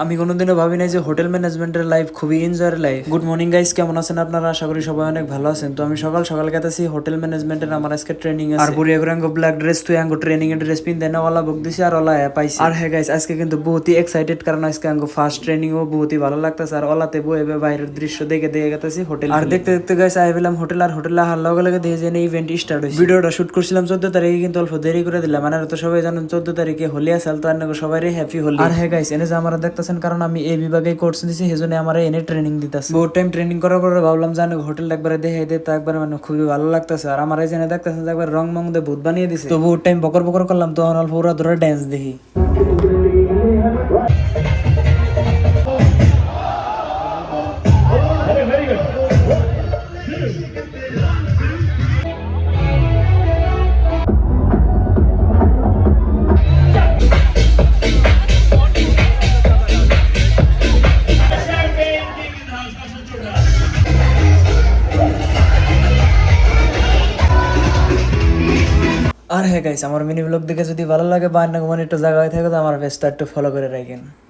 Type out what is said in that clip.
আমি কোনোদিনও ভাবি নাই যে হোটেল ম্যানেজমেন্টের লাইফ খুবই এনজয়ের লাইফ। গুড মর্নিং গাইস, কেমন আছেন আপনারা? আশা করি সবাই অনেক ভালো আছেন। তো আমি সকাল সকাল গেতেছি হোটেল ম্যানেজমেন্টের, আমার আজকে ট্রেনিং আছে। আর বুড়িয়া করে আঙ্গো ব্ল্যাক ড্রেস তুই আঙ্গো ট্রেনিং এর ড্রেস পিন দেনা ওয়ালা বুক দিছি আর ওলা পাইছি। আর হ্যাঁ গাইস, আজকে কিন্তু বহুতই এক্সাইটেড, কারণ আজকে আঙ্গো ফার্স্ট ট্রেনিং ও বহুতই ভালো লাগতেছে। আর ওলাতে বয়ে বাইরের দৃশ্য দেখে দেখে গেতেছি হোটেল। আর দেখতে দেখতে গাইস আই পেলাম হোটেল, আর হোটেলে আহার লগে লগে দেখে যে ইভেন্ট স্টার্ট হয়েছে। ভিডিওটা শুট করছিলাম 14 তারিখে, কিন্তু অল্প দেরি করে দিলাম। মানে তো সবাই জানেন 14 তারিখে হোলি আছে, তো আর সবাই হ্যাপি হোলি। আর হ্যাঁ গাইস, এনে যে আমরা দেখতেছেন, কারণ আমি এই বিভাগে কোর্স নিছি, সেজন্য আমার এনে ট্রেনিং দিতেছে। বহুত টাইম ট্রেনিং করার পরে ভাবলাম জানো হোটেলটা একবারে দেখে দিতে, একবার মানে খুবই ভালো লাগতেছে। আর আমার এই জেনে দেখতেছেন যে একবার রং মং দিয়ে ভূত বানিয়ে দিছে। তো বহুত টাইম বকর বকর করলাম, তখন অল্প ওরা ধরে ড্যান্স দেখি। আর হ্যাঁ গাইস, আমার মিনি ব্লগ দেখে যদি ভালো লাগে বা অন্য কোনো একটু জায়গায় থাকে, তো আমার পেজটা একটু ফলো করে রাখেন।